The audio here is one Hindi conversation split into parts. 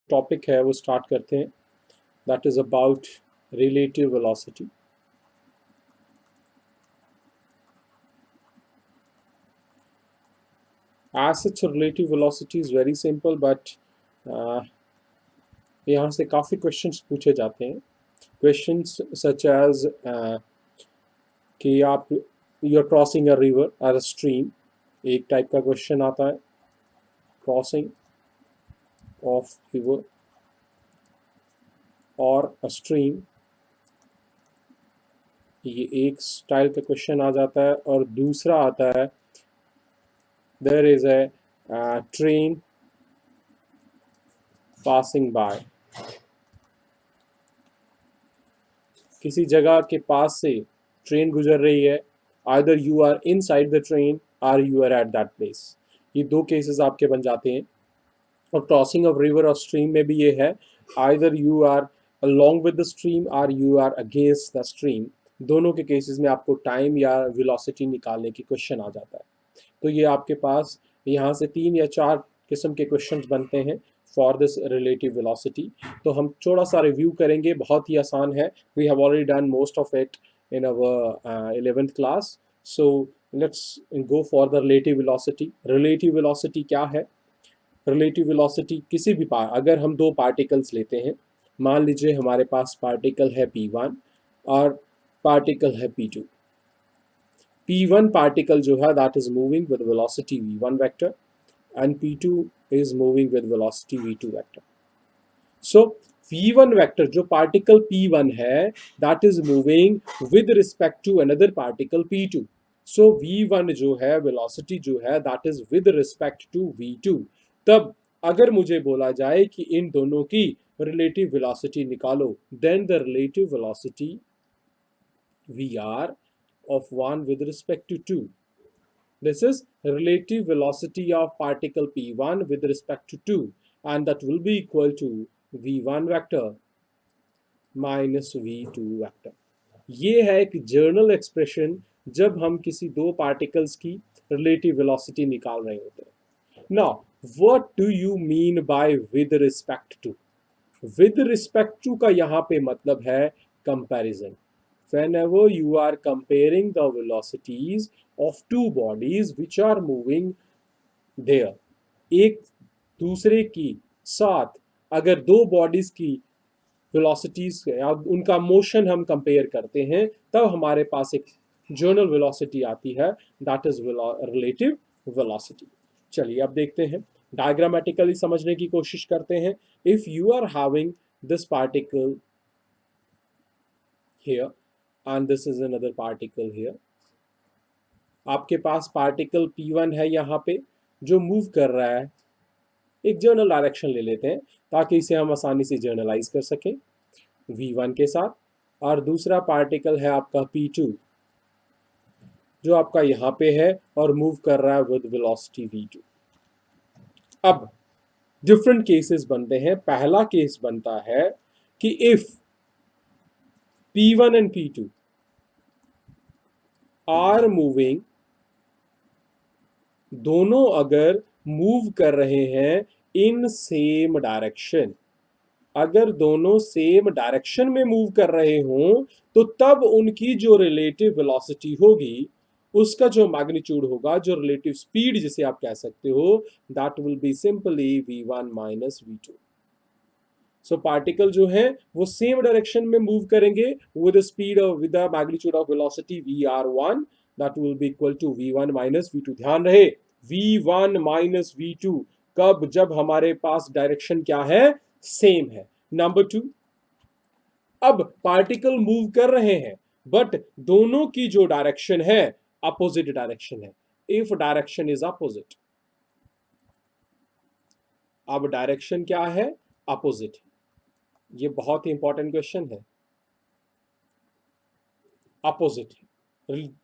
टॉपिक है वो स्टार्ट करते हैं, that is about relative velocity. As such, relative velocity is very simple, but यहाँ से काफ़ी क्वेश्चंस पूछे जाते हैं। क्वेश्चंस सच एज कि आप you are crossing a river और अ स्ट्रीम, एक टाइप का क्वेश्चन आता है। क्रॉसिंग ऑफ रिवर और अ स्ट्रीम, ये एक स्टाइल का क्वेश्चन आ जाता है। और दूसरा आता है there is a train passing by, किसी जगह के पास से ट्रेन गुजर रही है, either you are inside the train और you are at that place. ये दो केसेस आपके बन जाते हैं। और क्रॉसिंग ऑफ रिवर और स्ट्रीम में भी ये है, either you are along with the stream or you are against the stream। दोनों के केसेस में आपको टाइम या वेलोसिटी निकालने की क्वेश्चन आ जाता है। तो ये आपके पास यहाँ से 3 या 4 किस्म के क्वेश्चंस बनते हैं फॉर दिस रिलेटिव वेलोसिटी। तो हम थोड़ा सा रिव्यू करेंगे, बहुत ही आसान है। We have already done most of it in our 11th class. So let's go for the relative velocity. Relative velocity क्या है? रिलेटिव वेलोसिटी किसी भी अगर हम दो पार्टिकल्स लेते हैं, मान लीजिए हमारे पास पार्टिकल है P1 और पार्टिकल है P2। P1 पार्टिकल जो है that is moving with velocity v1 vector and P2 is moving with velocity v2 vector। So v1 vector जो पार्टिकल P1 है that is moving with respect to another particle P2। So v1 जो है velocity जो है that is with respect to v2। तब अगर मुझे बोला जाए कि इन दोनों की relative velocity निकालो, then the relative velocity vr of one with respect to 2, this is relative velocity of particle P1 with respect to 2, and that will be equal to v1 vector minus v2 vector। ये है एक जर्नल एक्सप्रेशन जब हम किसी दो पार्टिकल्स की रिलेटिव वेलोसिटी निकाल रहे होते हैं। Now what do you mean by with respect to? With respect to का यहाँ पे मतलब है comparison. Whenever you are comparing the velocities of two bodies which are moving there, एक दूसरे की साथ अगर दो बॉडीज की वेलोसिटीज या उनका मोशन हम कंपेयर करते हैं, तब हमारे पास एक जर्नल वेलोसिटी आती है, दैट इज रिलेटिव वेलोसिटी। चलिए अब देखते हैं, डायग्रामेटिकली समझने की कोशिश करते हैं। If you are having this particle here and this is another particle here, आपके पास पार्टिकल P1 है यहाँ पे जो मूव कर रहा है। एक जर्नल डायरेक्शन ले लेते हैं ताकि इसे हम आसानी से जर्नलाइज कर सकें V1 के साथ। और दूसरा पार्टिकल है आपका P2 जो आपका यहाँ पे है और मूव कर रहा है विद वेलोसिटी v2। अब डिफरेंट केसेस बनते हैं। पहला केस बनता है कि if P1 and P2 are moving, दोनों अगर मूव कर रहे हैं इन सेम डायरेक्शन, अगर दोनों सेम डायरेक्शन में मूव कर रहे हों, तो तब उनकी जो रिलेटिव वेलोसिटी होगी, उसका जो मैग्नीट्यूड होगा, जो रिलेटिव स्पीड जिसे आप कह सकते हो, that will be simply v1 minus v2। So particle जो है वो सेम डायरेक्शन में मूव करेंगे with speed of with the magnitude of velocity vr1, that will be equal to v1 minus v2। ध्यान रहे v1 माइनस v2 कब? जब हमारे पास डायरेक्शन क्या है? सेम है। नंबर 2, अब पार्टिकल मूव कर रहे हैं बट दोनों की जो डायरेक्शन है अपोजिट डायरेक्शन है। इफ डायरेक्शन इज अपोजिट, अब डायरेक्शन क्या है? अपोजिट। ये बहुत ही इंपॉर्टेंट क्वेश्चन है। अपोजिट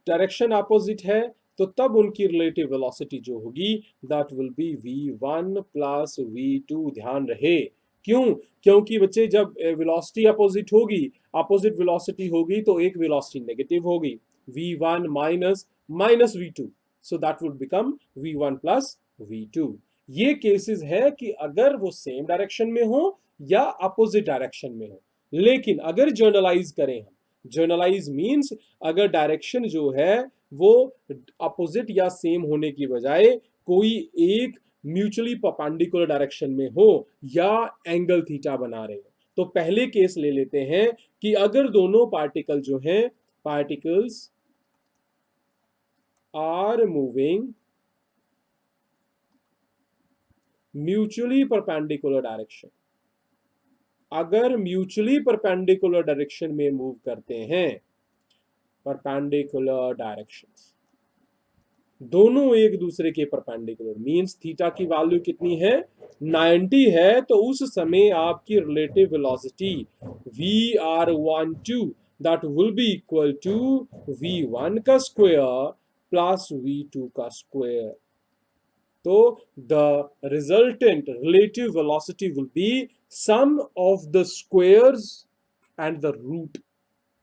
डायरेक्शन अपोजिट है तो तब उनकी रिलेटिव वेलोसिटी जो होगी that will B v1 plus v2। ध्यान रहे, क्यों? क्योंकि बच्चे जब वेलोसिटी अपोजिट होगी, अपोजिट वेलोसिटी होगी, तो एक वेलोसिटी नेगेटिव होगी, v1 minus minus v2, so that will become v1 plus v2। ये केसेस है कि अगर वो सेम डायरेक्शन में हो या अपोजिट डायरेक्शन में हो। लेकिन अगर जर्नलाइज करें हम, जर्नलाइज मींस अगर डायरेक्शन जो है वो अपोजिट या सेम होने की बजाय कोई एक म्यूचुअली परपेंडिकुलर डायरेक्शन में हो या एंगल थीटा बना रहे हो। तो पहले केस ले लेते हैं कि अगर दोनों पार्टिकल जो हैं, particles are moving mutually perpendicular direction, अगर म्यूचुअली परपेंडिकुलर डायरेक्शन में मूव करते हैं, परपेंडिकुलर डायरेक्शंस दोनों एक दूसरे के परपेंडिकुलर, मींस थीटा की वैल्यू कितनी है 90 है, तो उस समय आपकी relative velocity VR12 that will be equal to V1 का स्क्वायर प्लस V2 का स्क्वायर। तो the resultant relative velocity will be sum of the squares and the root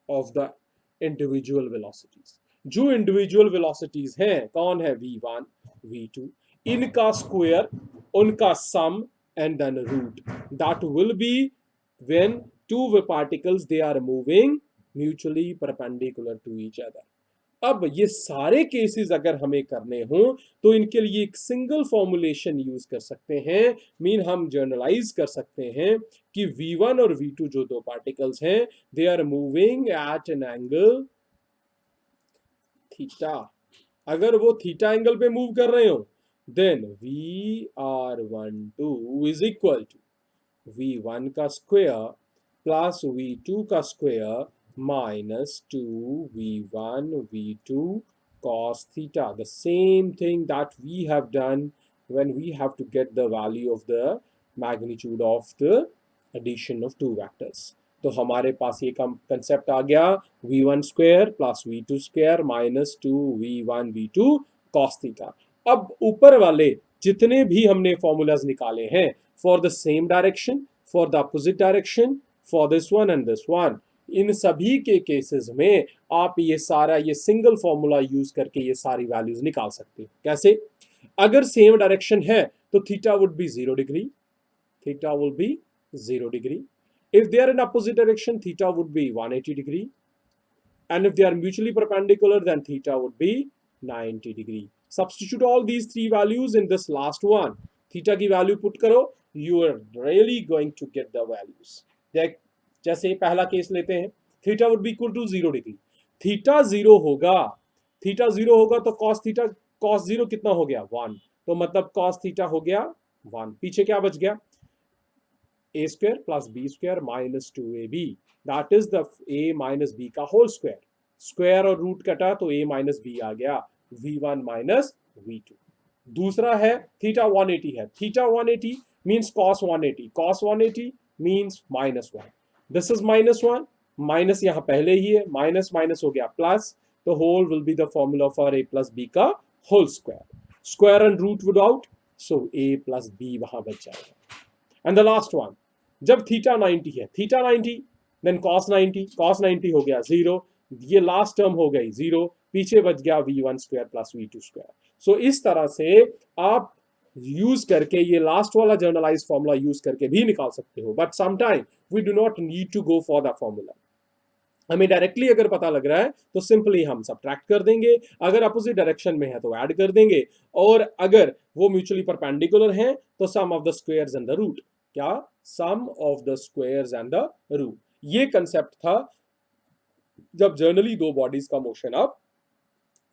of the individual velocities। जो individual velocities हैं कौन है V1 V2, इनका स्क्वायर, उनका sum and then root, that will be when two particles they are moving mutually perpendicular to each other। अब ये सारे केसेस अगर हमें करने हो तो इनके लिए एक सिंगल फॉर्मुलेशन यूज कर सकते हैं, मीन हम जर्नलाइज कर सकते हैं कि V1 और V2 जो दो पार्टिकल्स हैं they are moving at an angle theta. अगर वो थीटा एंगल पे मूव कर रहे हो then VR12 is equal to V1 का स्क्वायर प्लस V2 का square minus 2V1 V2 cos theta, the same thing that we have done when we have to get the value of the magnitude of the addition of two vectors। तो हमारे पास ये कंसेप्ट आ गया V1 square plus V2 square minus 2V1 V2 cos theta। अब ऊपर वाले जितने भी हमने फॉर्मूलाज निकाले हैं for the same direction, for the opposite direction, for this one and this one, इन सभी के केसेस में आप ये सारा ये सिंगल फॉर्मूला यूज करके ये सारी वैल्यूज निकाल सकते हो। कैसे? अगर सेम डायरेक्शन है तो theta would be 0 degree, theta will be 0 degree. If they are in opposite direction theta would be 180 degree, and if they are mutually perpendicular then theta would be 90 degree। substitute all these three values in this last one, theta की वैल्यू पुट करो, you are really going to get the values। देख जैसे पहला केस लेते हैं, theta would be equal to 0 degree, theta 0 होगा, थीटा 0 होगा तो cos थीटा, cos 0 कितना हो गया 1, तो मतलब cos थीटा हो गया 1, पीछे क्या बच गया a square plus b square minus 2ab, that is the a minus b का होल स्क्वायर, स्क्वायर और रूट कटा तो a minus b आ गया v1 minus v2। दूसरा है थीटा 180 है, theta 180 means cos 180, cos 180 means minus 1, this is minus 1, minus यहां पहले ही है, माइनस माइनस हो गया प्लस, तो whole will be the formula for a plus b का whole square, square and root would out, so a plus b वहां बच जाएगा। एंड द लास्ट वन, जब थीटा 90 है, थीटा 90 देन cos 90, cos 90 हो गया 0, ये लास्ट टर्म हो गई 0, पीछे बच गया v1 square plus v2 square. सो इस तरह से आप यूज करके ये लास्ट वाला जर्नलाइज फॉर्मूला यूज करके भी निकाल सकते हो, but sometime we do not need to go for the formula. हमें डायरेक्टली अगर पता लग रहा है तो सिंपली हम सब्ट्रैक्ट कर देंगे, अगर अपोजिट डायरेक्शन में है तो ऐड कर देंगे, और अगर वो म्यूचुअली परपेंडिकुलर हैं तो sum of the squares and the root, क्या sum of the squares and the root. ये कंसेप्ट था जब जर्नली दो बॉडीज का मोशन आप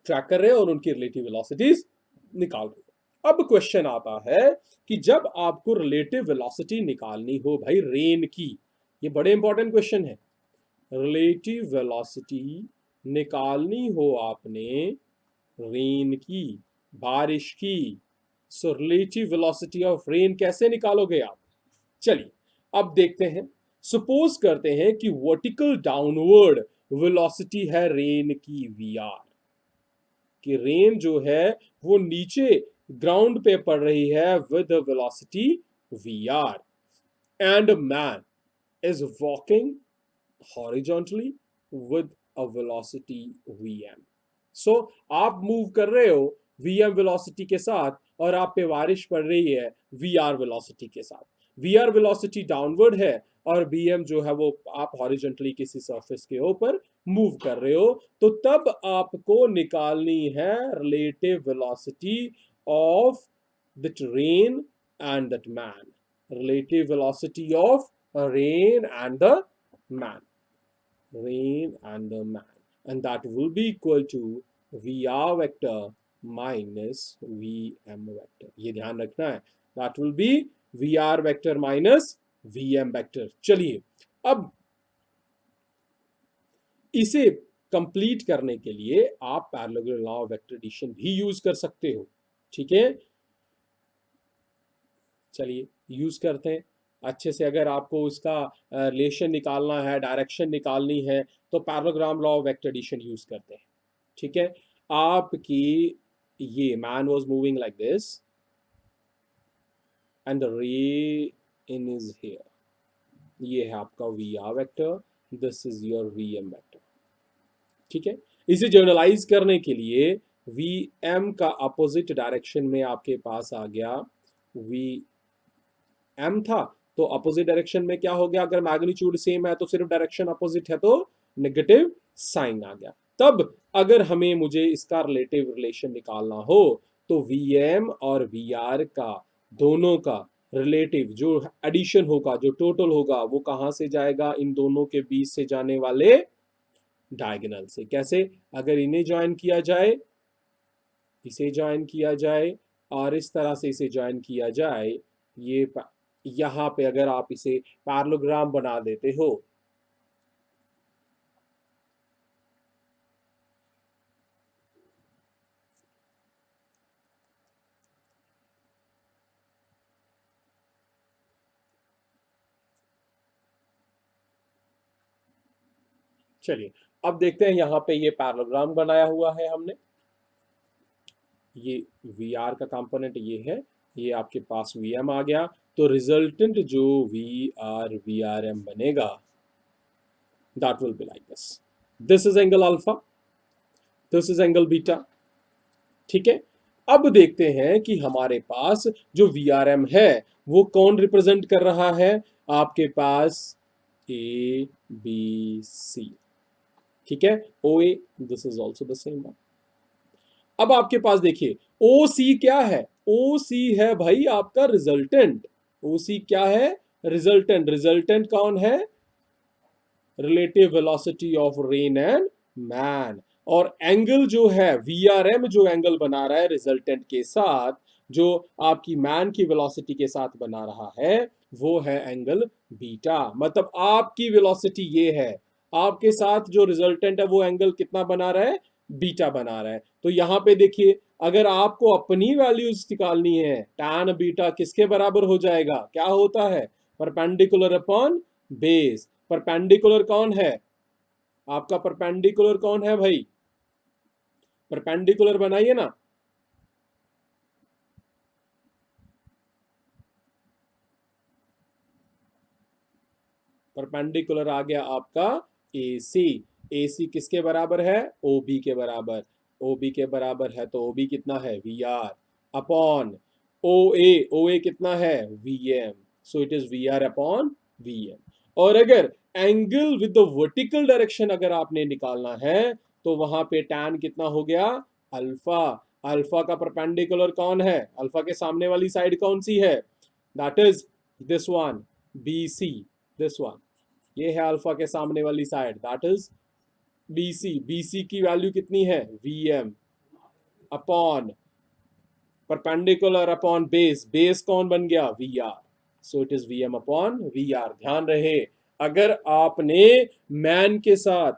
ट्रैक कर रहे हैं और उनकी रिलेटिव वेलोसिटीज निकाल रहे हो। अब क्वेश्चन आता है कि जब आपको रिलेटिव वेलोसिटी निकालनी हो भाई रेन की, ये बड़े इंपॉर्टेंट क्वेश्चन है, रिलेटिव वेलोसिटी निकालनी हो आपने रेन की, बारिश की, so relative velocity of rain कैसे निकालोगे आप? चलिए अब देखते हैं। सपोज करते हैं कि वर्टिकल डाउनवर्ड वेलोसिटी है रेन की VR, कि रेन जो है वो नीचे ग्राउंड पे पड़ रही है with velocity VR, and man is walking horizontally with a velocity Vm। So आप मूव कर रहे हो Vm वेलोसिटी के साथ और आप पे बारिश पड़ रही है वी आर वेलोसिटी के साथ, वी आर वेलोसिटी डाउनवर्ड है और बी एम जो है वो आप हॉरिजॉन्टली किसी सरफेस के ऊपर मूव कर रहे हो, तो तब आपको निकालनी है relative velocity of the train and that man, relative velocity of a rain and the man, rain and the man, and that will be equal to vr vector minus vm vector. ये ध्यान रखना है, that will be vr vector minus vm vector. चलिए अब इसे कंप्लीट करने के लिए आप parallel law of vector addition भी यूज कर सकते हो, ठीक है। चलिए यूज करते हैं अच्छे से। अगर आपको इसका रिलेशन निकालना है, डायरेक्शन निकालनी है, तो parallelogram law of vector addition use करते हैं, ठीक है। आपकी ये man was moving like this and the rain is here, ये है आपका V R vector, this is your V M vector, ठीक है। इसे जर्नलाइज करने के लिए वी एम का अपोजिट डायरेक्शन में आपके पास आ गया वी एम था, तो अपोजिट डायरेक्शन में क्या हो गया, अगर मैग्नीट्यूड सेम है तो सिर्फ डायरेक्शन अपोजिट है तो नेगेटिव साइन आ गया। तब अगर हमें मुझे इसका रिलेटिव रिलेशन निकालना हो तो वी एम और वी आर का दोनों का रिलेटिव जो एडिशन होगा, जो टोटल होगा, वो कहां से जाएगा, इन दोनों के बीच से जाने वाले डायगोनल से। कैसे, अगर इन्हें ज्वाइन किया जाए, इसे ज्वाइन किया जाए और इस तरह से इसे ज्वाइन किया जाए, ये यहां पे अगर आप इसे पैरेललोग्राम बना देते हो, चलिए अब देखते हैं यहां पे ये पैरेललोग्राम बनाया हुआ है हमने, ये वी आर का कंपोनेंट ये है, ये आपके पास वी एम आ गया, तो रिजल्टेंट जो वी आर एम बनेगा that will be like this, this is angle alpha, this is angle beta, ठीक है। अब देखते हैं कि हमारे पास जो वी आर एम है वो कौन रिप्रेजेंट कर रहा है, आपके पास ए बी सी, ठीक है, O A, this is also the same one. अब आपके पास देखिए ओ सी क्या है, ओ सी है भाई आपका रिजल्टेंट, ओ सी क्या है, रिजल्टेंट, रिजल्टेंट कौन है, relative velocity of rain and man, और एंगल जो है वी आर एम जो एंगल बना रहा है रिजल्टेंट के साथ, जो आपकी मैन की वेलोसिटी के साथ बना रहा है, वो है एंगल बीटा। मतलब आपकी वेलोसिटी ये है, आपके साथ जो रिजल्टेंट है वो एंगल कितना बना रहा है, बीटा बना रहा है। तो यहां पे देखिए अगर आपको अपनी वैल्यूज निकालनी है, टैन बीटा किसके बराबर हो जाएगा, क्या होता है, परपेंडिकुलर अपॉन बेस। परपेंडिकुलर कौन है, आपका परपेंडिकुलर कौन है भाई, परपेंडिकुलर बनाइए ना, परपेंडिकुलर आ गया आपका ए सी, ए सी किसके बराबर है, ओ बी के बराबर, ओ बी के बराबर है तो ओ बी कितना है, V R upon O A कितना है, V M, so it is V R upon V M. और अगर angle with the vertical direction अगर आपने निकालना है तो वहां पे टैन कितना हो गया, अल्फा, अल्फा का परपेंडिकुलर कौन है, अल्फा के सामने वाली साइड कौन सी है, that is this one, B C, this one, ये है अल्फा के सामने वाली side, that is BC, BC की वैल्यू कितनी है, V M upon perpendicular upon base, base कौन बन गया, V R, so it is V M upon V R. ध्यान रहे अगर आपने मैन के साथ,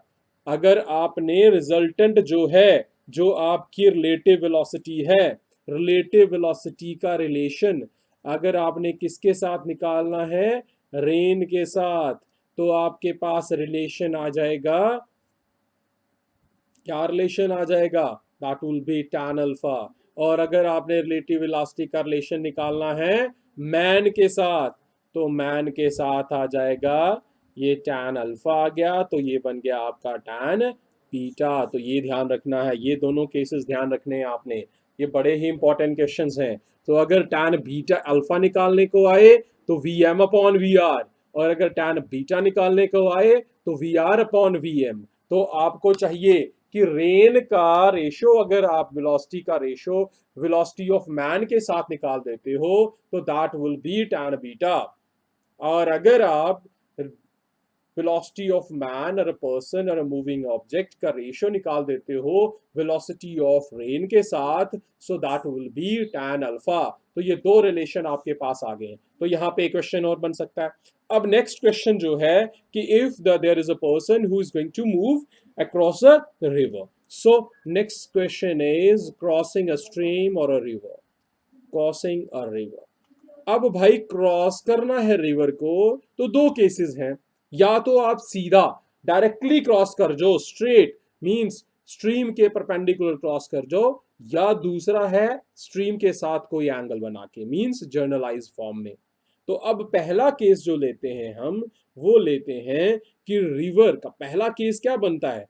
अगर आपने रिजल्टेंट जो है, जो आपकी रिलेटिव वेलोसिटी है, रिलेटिव वेलोसिटी का रिलेशन अगर आपने किसके साथ निकालना है, रेन के साथ, तो आपके पास रिलेशन आ जाएगा, क्या रिलेशन आ जाएगा, that will B tan alpha. और अगर आपने रिलेटिव वेलोसिटी का रिलेशन निकालना है मैन के साथ, तो मैन के साथ आ जाएगा ये टैन अल्फा आ गया, तो ये बन गया आपका टैन बीटा। तो ये ध्यान रखना है, ये दोनों केसेस ध्यान रखने हैं आपने, ये बड़े ही इंपॉर्टेंट क्वेश्चंस हैं। तो अगर टैन बीटा अल्फा निकालने को आए तो V M upon V R, और अगर टैन बीटा निकालने को आए तो V R upon V M. तो आपको चाहिए कि रेन का रेशो, अगर आप वेलोसिटी का रेशो वेलोसिटी ऑफ मैन के साथ निकाल देते हो तो that will B tan beta. और अगर आप velocity of man और a person और a moving object का रेशियो निकाल देते हो velocity of rain के साथ, so that will be tan alpha। तो ये दो रिलेशन आपके पास आ गए। तो यहाँ पे एक क्वेश्चन और बन सकता है। अब नेक्स्ट क्वेश्चन जो है कि if there is a person who is going to move across a river, so next question is crossing a stream और a river, crossing a river. अब भाई क्रॉस करना है रिवर को तो दो केसेस हैं, या तो आप सीधा डायरेक्टली क्रॉस कर जो, स्ट्रेट मींस स्ट्रीम के परपेंडिकुलर क्रॉस कर जो, या दूसरा है स्ट्रीम के साथ कोई एंगल बना के, मींस जर्नलाइज फॉर्म में। तो अब पहला केस जो लेते हैं हम, वो लेते हैं कि रिवर का पहला केस क्या बनता है।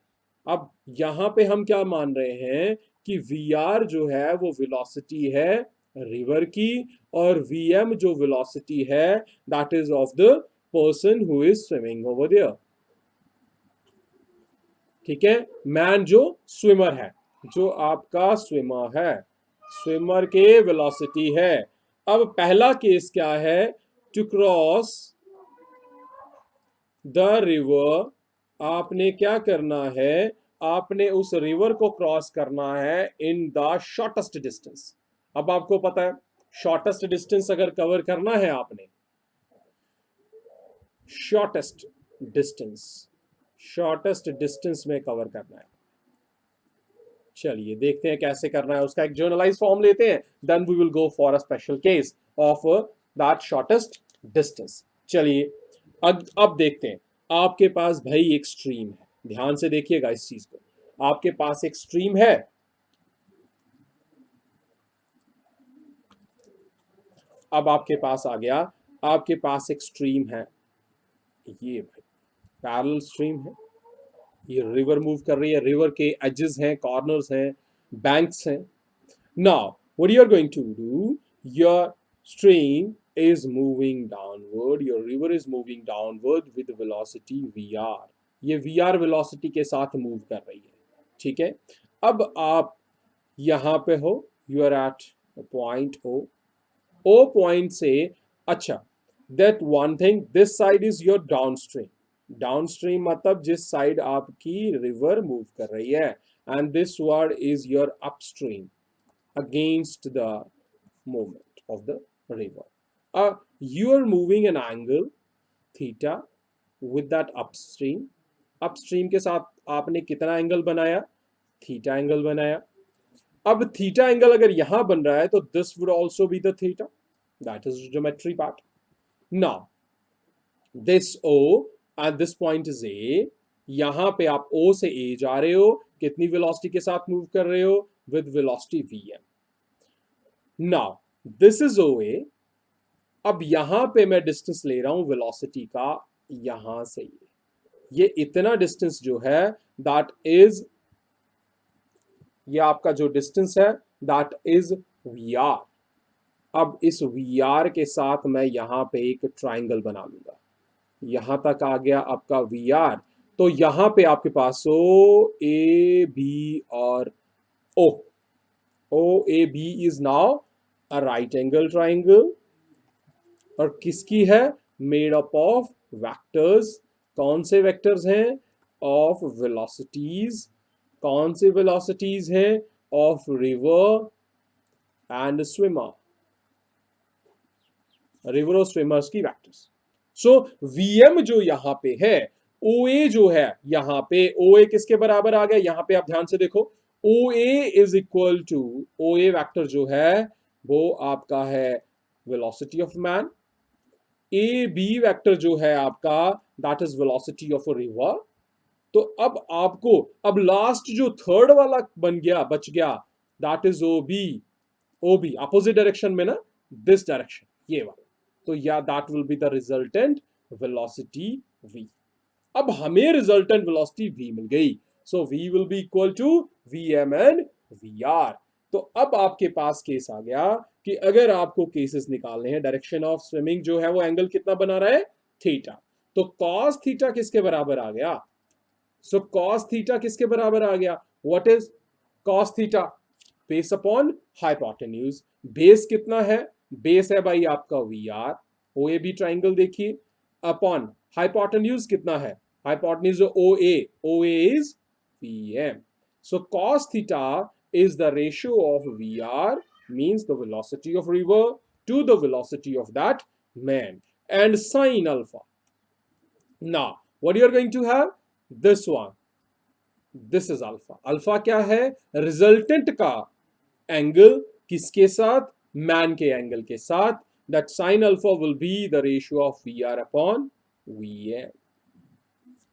अब यहां पे हम क्या मान रहे हैं कि वी आर जो है वो वेलोसिटी है रिवर की, और वीएम जो वेलोसिटी है that is of the person who is swimming over there. ठीक है, मैन जो स्विमर है, जो आपका स्विमर है, स्विमर के वेलोसिटी है। अब पहला केस क्या है, टू क्रॉस द रिवर, आपने क्या करना है, आपने उस रिवर को क्रॉस करना है इन द शॉर्टेस्ट डिस्टेंस। अब आपको पता है शॉर्टेस्ट डिस्टेंस अगर कवर करना है आपने, शॉर्टेस्ट डिस्टेंस, शॉर्टेस्ट डिस्टेंस में कवर करना है। चलिए देखते हैं कैसे करना है, उसका एक जर्नलाइज फॉर्म लेते हैं, then we will go for a special case of that shortest distance. चलिए अब देखते हैं। आपके पास भाई एक स्ट्रीम है, ध्यान से देखिएगा इस चीज को। आपके पास एक स्ट्रीम है, अब आपके पास आ गया, आपके पास एक स्ट्रीम है, ये भाई पैरेलल स्ट्रीम है, ये रिवर मूव कर रही है, रिवर के एजेस हैं, कॉर्नर्स हैं, बैंक्स हैं। Now what you are going to do, your stream is moving downward, your river is moving downward with velocity vr, ये vr velocity के साथ मूव कर रही है। ठीक है, अब आप यहां पे हो, you are at point O, O point से, अच्छा that one thing, this side is your downstream, downstream मतलब जिस साइड आपकी रिवर मूव कर रही है, and this word is your upstream against the movement of the river. You are moving an angle theta with that upstream, upstream के साथ आपने कितना एंगल बनाया, थीटा एंगल बनाया। अब थीटा एंगल अगर यहां बन रहा है तो this would also be the theta, that is geometry part. Now this O and this point is A, यहां पे आप ओ से ए जा रहे हो, कितनी वेलोसिटी के साथ मूव कर रहे हो, with velocity VM. Now this is O A, अब यहां पे मैं डिस्टेंस ले रहा हूं वेलोसिटी का, यहां से ये इतना डिस्टेंस जो है दैट इज, ये आपका जो डिस्टेंस है दैट इज वी आर। अब इस वी आर के साथ मैं यहां पे एक ट्राइंगल बना लूंगा, यहां तक आ गया आपका वी आर। तो यहां पे आपके पास ओ ए बी और O, O A B is now a right angle triangle, और किसकी है, मेड अप ऑफ वेक्टर्स। कौन से वेक्टर्स हैं, ऑफ वेलोसिटीज, कौन से वेलोसिटीज हैं, of river and swimmer, river और स्विमर्स की वेक्टर्स। सो वीएम जो यहां पे है, ओ ए जो है यहां पे, ओ ए किसके बराबर आ गया, यहां पे आप ध्यान से देखो, O A is equal to, O A vector जो है वो आपका है velocity of man, A B vector जो है आपका that is velocity of a river. तो अब आपको, अब लास्ट जो थर्ड वाला बन गया, बच गया, that is O B, O B opposite direction में ना, दिस डायरेक्शन, ये वाला। तो या that will be the resultant velocity v। अब हमें रिजल्टेंट वेलोसिटी v मिल गई, so v will be equal to V M and V R. तो अब आपके पास केस आ गया कि अगर आपको केसेस निकालने हैं, डायरेक्शन ऑफ स्विमिंग जो है वो एंगल कितना बना रहा है, थीटा। तो कॉस थीटा किसके बराबर आ गया? सो कॉस थीटा किसके बराबर आ गया? What is cos theta? Base upon hypotenuse. Base कितना है? बेस है भाई आपका V R, O A B triangle देखिए, अपॉन हाइपोटेन्यूज कितना है? Hypotenuse O A is P M. So cos theta is the ratio of VR, means the velocity of river to the velocity of that man, and sine alpha. Now what you are going to have? This one, this is alpha. Alpha क्या है? रिजल्टेंट का एंगल किसके साथ? मैन के एंगल के साथ। that sin alpha will be the ratio of VR upon VM.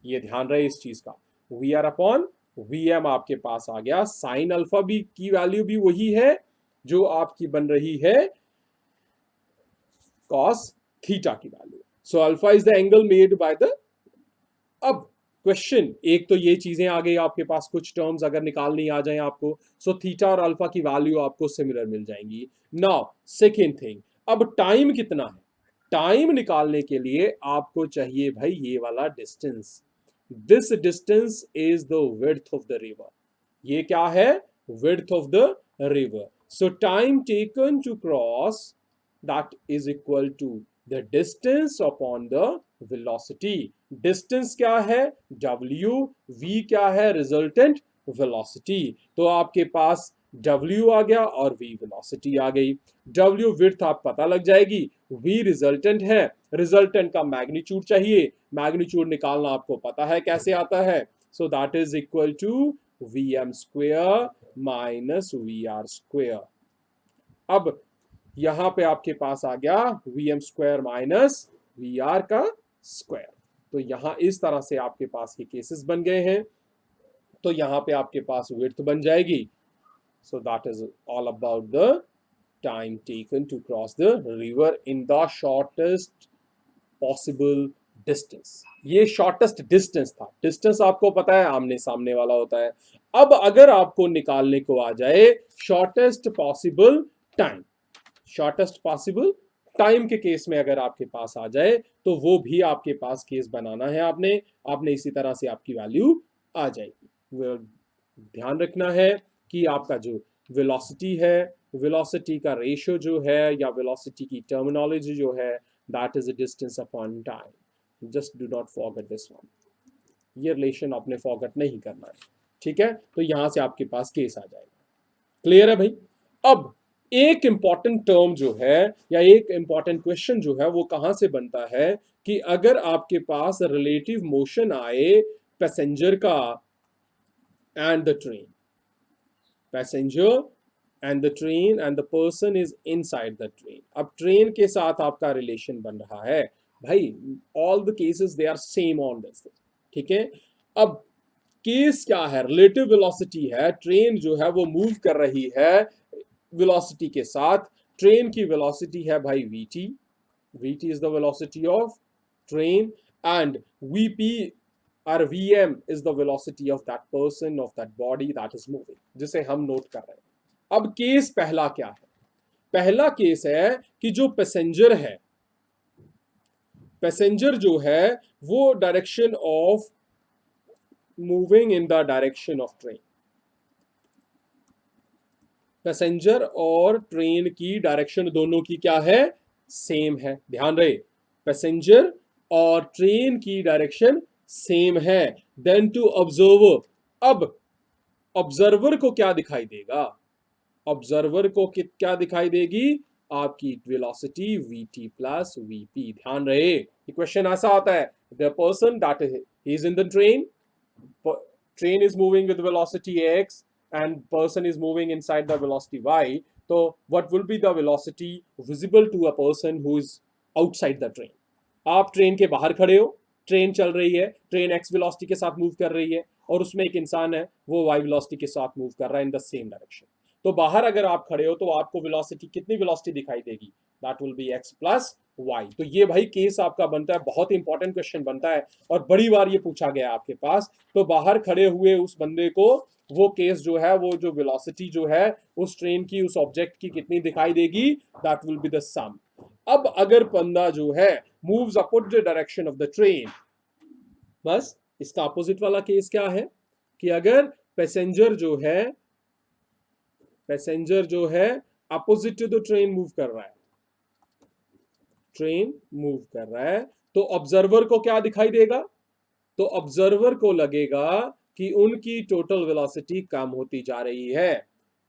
ये ध्यान रहे इस चीज का, VR upon VM आपके पास आ गया। साइन अल्फा भी की वैल्यू भी वही है जो आपकी बन रही है कॉस थीटा की value. So alpha is the angle made by the. अब क्वेश्चन, एक तो ये चीजें आ गई आपके पास, कुछ टर्म्स अगर निकालनी आ जाए आपको, सो थीटा और अल्फा की वैल्यू आपको सिमिलर मिल जाएंगी। नाउ सेकेंड थिंग, अब टाइम कितना है? टाइम निकालने के लिए आपको चाहिए भाई ये वाला distance. This distance is the width of the river. ये क्या है? Width of the river. So time taken to cross, that is equal to the distance upon the velocity. distance क्या है? w, v क्या है? resultant velocity. तो आपके पास w आ गया और v velocity आ गई। w width आप पता लग जाएगी, v resultant है, resultant का मैग्नीट्यूड चाहिए, मैग्नीट्यूड निकालना आपको पता है कैसे आता है। so that is equal to vm square minus vr square। अब यहां पे आपके पास आ गया V M square minus V R का स्क्वायर। तो यहां इस तरह से आपके पास ये केसेस बन गए हैं। तो यहां पे आपके पास विड्थ बन जाएगी। So that is all about the time taken to cross the river in the shortest possible distance. ये शॉर्टेस्ट डिस्टेंस था। डिस्टेंस आपको पता है आमने सामने वाला होता है। अब अगर आपको निकालने को आ जाए shortest possible time, shortest possible time के केस में अगर आपके पास आ जाए तो वो भी आपके पास केस बनाना है आपने इसी तरह से आपकी वैल्यू आ जाएगी। ध्यान रखना है कि आपका जो वेलोसिटी है, वेलोसिटी का रेशियो जो है या वेलोसिटी की टर्मिनोलॉजी जो है, that is a distance upon time. Just do not forget this one. ये रिलेशन आपने फॉरगेट नहीं करना है, ठीक है? तो यहां से आपके पास केस आ जाएगा। क्लियर है भाई? अब एक इंपॉर्टेंट टर्म जो है या एक इंपॉर्टेंट क्वेश्चन जो है वो कहां से बनता है कि अगर आपके पास रिलेटिव मोशन आए पैसेंजर का and the train, passenger and the train and the person is inside the train. अब ट्रेन के साथ आपका रिलेशन बन रहा है भाई, all the cases they are same on this, ठीक है? अब केस क्या है? रिलेटिव वेलोसिटी है, ट्रेन जो है वो मूव कर रही है वेलोसिटी के साथ। ट्रेन की वेलोसिटी है भाई vt, vt is the velocity of train, and vp or vm is the velocity of that person, of that body that is moving, जिसे हम नोट कर रहे हैं। अब केस पहला क्या है? पहला केस है कि जो पैसेंजर है, पैसेंजर जो है वो direction of moving in the direction of train, passenger और ट्रेन की डायरेक्शन दोनों की क्या है? सेम है। ध्यान रहे, पैसेंजर और ट्रेन की डायरेक्शन सेम है। देन टू ऑब्जर्वर, अब ऑब्जर्वर को क्या दिखाई देगा? ऑब्जर्वर को क्या दिखाई देगी? आपकी वेलोसिटी vt प्लस vp। ध्यान रहे, क्वेश्चन ऐसा आता है, the person that is in the train, train is moving with velocity x and person is moving inside the velocity y, so what will be the velocity visible to a person who is outside the train? आप ट्रेन के बाहर खड़े हो, ट्रेन चल रही है, ट्रेन x वेलोसिटी के साथ मूव कर रही है और उसमें एक इंसान है वो y वेलोसिटी के साथ मूव कर रहा है इन द सेम डायरेक्शन। तो बाहर अगर आप खड़े हो तो आपको वेलोसिटी, कितनी वेलोसिटी दिखाई देगी? That will be x plus y. तो ये भाई केस आपका बनता है, बहुत इंपॉर्टेंट क्वेश्चन बनता है और बड़ी बार ये पूछा गया आपके पास। तो बाहर खड़े हुए उस बंदे को वो केस जो है, वो जो वेलोसिटी जो है उस ट्रेन की, उस ऑब्जेक्ट की कितनी दिखाई देगी, दैट विल बी द सम। अब अगर बंदा जो है moves upward the direction of the train, बस इसका अपोजिट वाला केस क्या है कि अगर पैसेंजर जो है, पैसेंजर जो है opposite to the train move कर रहा है, ट्रेन मूव कर रहा है, तो ऑब्जर्वर को क्या दिखाई देगा, तो ऑब्जर्वर को लगेगा कि उनकी टोटल वेलोसिटी कम होती जा रही है,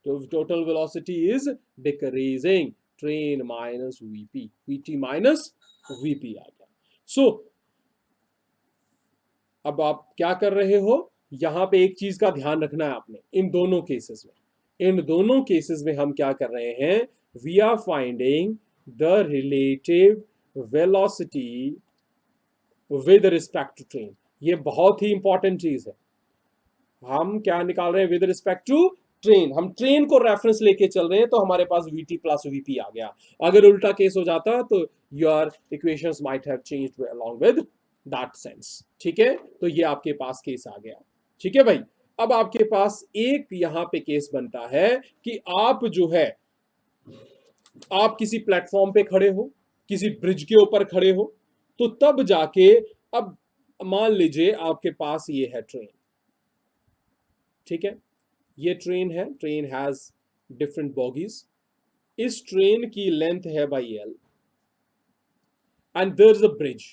तो total velocity is decreasing, train minus VP, VT minus VP आ गया। सो अब आप क्या कर रहे हो, यहां पे एक चीज का ध्यान रखना है आपने, इन दोनों केसेस में, इन दोनों केसेस में हम क्या कर रहे हैं, we are finding the relative velocity with respect to train. ये बहुत ही इंपॉर्टेंट चीज है। हम क्या निकाल रहे हैं, विद रिस्पेक्ट टू ट्रेन, हम ट्रेन को रेफरेंस लेके चल रहे हैं, तो हमारे पास वीटी प्लस वीपी आ गया। अगर उल्टा केस हो जाता तो your equations might have changed along with that sense. ठीक है, तो ये आपके पास केस आ गया। ठीक है भाई, अब आपके पास एक यहां पे केस बनता है कि आप जो है, आप किसी प्लेटफॉर्म पे खड़े हो, किसी ब्रिज के ऊपर खड़े हो, तो तब जाके, अब मान लीजिए आपके पास ये है ट्रेन, ठीक है, ये ट्रेन है, ट्रेन हैज डिफरेंट बॉगीज, इस ट्रेन की लेंथ है by L, and there is a bridge,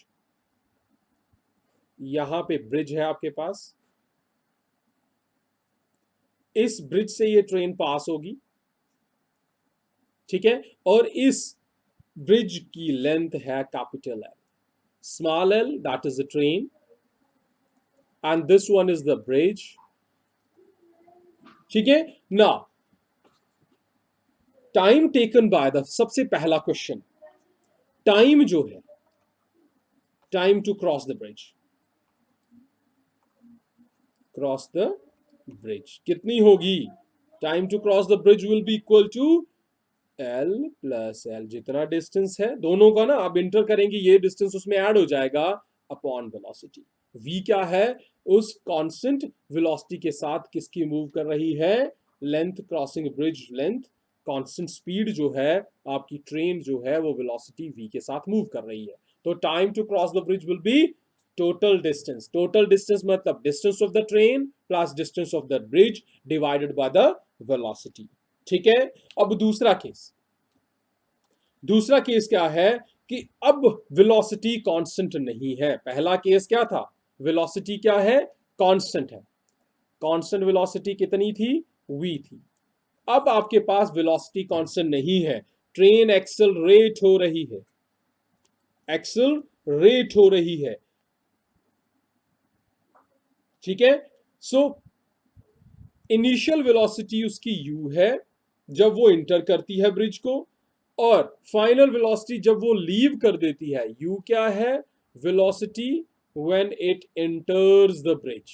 यहां पे ब्रिज है आपके पास, इस ब्रिज से ये ट्रेन पास होगी, ठीक है, और इस ब्रिज की लेंथ है capital L, small L that is the train, and this one is the bridge. ठीक है ना, टाइम टेकन बाय द, सबसे पहला क्वेश्चन, टाइम जो है, time to cross the bridge, cross the bridge कितनी होगी, time to cross the bridge will be equal to L plus L, जितना डिस्टेंस है दोनों का ना, आप इंटर करेंगे ये डिस्टेंस उसमें ऐड हो जाएगा, अपॉन वेलोसिटी। v क्या है, उस कांस्टेंट वेलोसिटी के साथ किसकी मूव कर रही है, length, crossing bridge length, constant speed जो है आपकी ट्रेन जो है वो वेलोसिटी v के साथ मूव कर रही है, तो time to cross the bridge will be total distance, total distance मतलब distance of the train plus distance of the bridge divided by the velocity. ठीक है, अब दूसरा केस, दूसरा केस क्या है कि अब वेलोसिटी कांस्टेंट नहीं है, पहला केस क्या था, वेलोसिटी क्या है, कांस्टेंट है, कांस्टेंट वेलोसिटी कितनी थी, v थी। अब आपके पास वेलोसिटी कांस्टेंट नहीं है, ट्रेन एक्सेलरेट हो रही है, एक्सेलरेट हो रही है, ठीक है। सो इनिशियल वेलोसिटी उसकी u है जब वो इंटर करती है ब्रिज को, और फाइनल वेलोसिटी जब वो लीव कर देती है, u क्या है, velocity when it enters the bridge,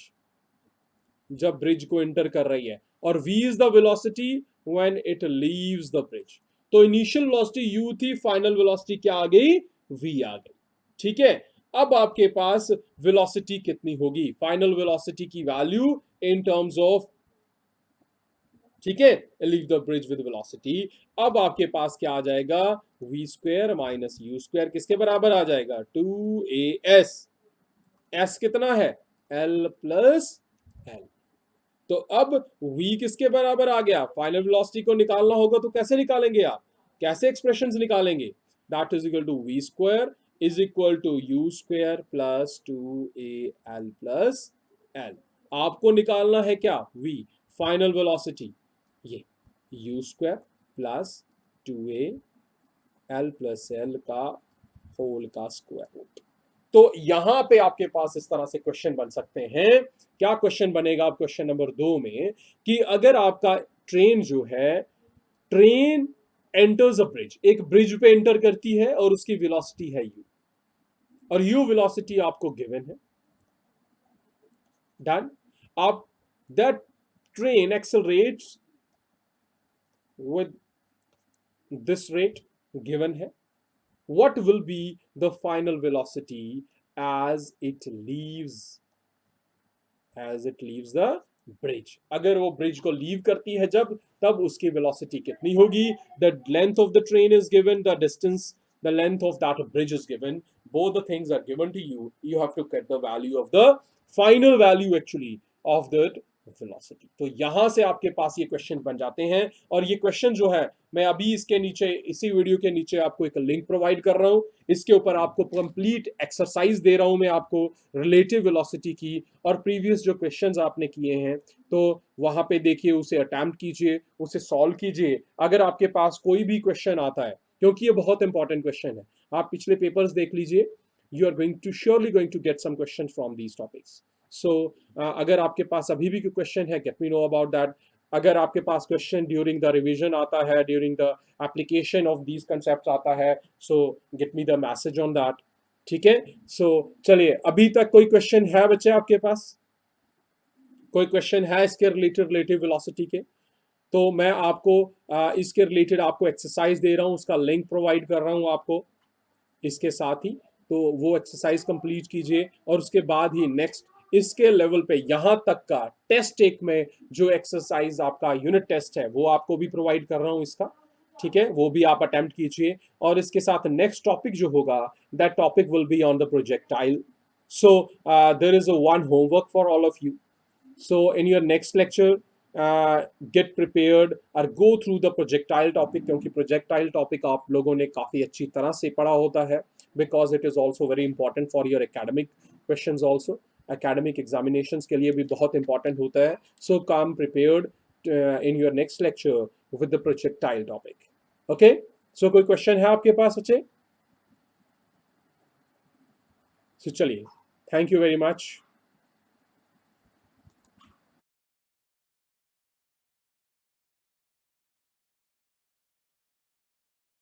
जब ब्रिज को एंटर कर रही है, और v is the velocity when it leaves the bridge. तो इनिशियल वेलोसिटी u थी, फाइनल वेलोसिटी क्या आ गई, v आ गई। ठीक है, अब आपके पास वेलोसिटी कितनी होगी, फाइनल वेलोसिटी की वैल्यू इन टर्म्स ऑफ, ठीक है, leave the bridge with velocity, अब आपके पास क्या आ जाएगा, v square minus you square, किसके बराबर आ जाएगा, 2as, s कितना है, l प्लस l। तो अब v किसके बराबर आ गया, फाइनल वेलोसिटी को निकालना होगा तो कैसे निकालेंगे आप, कैसे एक्सप्रेशंस निकालेंगे, that is equal to v square is equal to u square plus 2al plus l। आपको निकालना है क्या, v, फाइनल वेलोसिटी, ये u square plus 2al plus l का होल का स्क्वायर रूट। तो यहां पे आपके पास इस तरह से क्वेश्चन बन सकते हैं, क्या क्वेश्चन बनेगा आप क्वेश्चन नंबर 2 में, कि अगर आपका ट्रेन जो है, ट्रेन एंटर्स अ ब्रिज, एक ब्रिज पे एंटर करती है और उसकी वेलोसिटी है u, और u वेलोसिटी आपको गिवन है, डन, आप that train accelerates with this rate given है, what will be the final velocity as it leaves the bridge, अगर वो ब्रिज को लीव करती है जब, तब उसकी वेलोसिटी कितनी होगी? The length of the train is given, the distance, the length of that bridge is given, both the things are given to you. You have to get the value of the final value actually of the velocity. तो यहां से आपके पास ये क्वेश्चन बन जाते हैं, और ये क्वेश्चन जो है मैं अभी इसके नीचे, इसी वीडियो के नीचे आपको एक लिंक प्रोवाइड कर रहा हूं, इसके ऊपर आपको कंप्लीट एक्सरसाइज दे रहा हूं मैं आपको रिलेटिव वेलोसिटी की, और प्रीवियस जो क्वेश्चंस आपने किए हैं तो वहां पे देखिए, उसे अटेम्प्ट कीजिए, उसे सॉल्व कीजिए। अगर आपके पास कोई भी क्वेश्चन आता है, क्योंकि ये बहुत इंपॉर्टेंट क्वेश्चन है, आप पिछले पेपर्स देख लीजिए, you are going to surely going to get some question from these topics. So अगर आपके पास अभी भी कोई क्वेश्चन है, get me know about that. अगर आपके पास क्वेश्चन ड्यूरिंग द रिवीजन आता है, during the application of these concept आता है, so get me the message on that. ठीक है, सो चलिए, अभी तक कोई क्वेश्चन है बच्चे आपके पास? कोई क्वेश्चन है इसके रिलेटेड, रिलेटिव वेलोसिटी के? तो मैं आपको इसके रिलेटेड आपको एक्सरसाइज दे रहा हूं, उसका लिंक प्रोवाइड कर रहा हूं आपको इसके साथ ही। तो वो एक्सरसाइज कंप्लीट कीजिए, और उसके बाद ही नेक्स्ट इसके लेवल पे यहां तक का टेस्ट एक में जो एक्सरसाइज आपका यूनिट टेस्ट है वो आपको भी प्रोवाइड कर रहा हूं इसका। ठीक है, वो भी आप अटेम्प्ट कीजिए, और इसके साथ नेक्स्ट टॉपिक जो होगा, that topic will be on the projectile. So there is a one homework for all of you. So in your next lecture, get prepared और go through the projectile topic, क्योंकि projectile topic आप लोगों ने काफ़ी अच्छी तरह से पढ़ा होता है, because it is also very important for your academic questions also, academic examinations के लिए भी बहुत important होता है। So come prepared in your next lecture with the projectile topic. Okay? So कोई question है आपके पास बच्चे? So चलिए, thank you very much.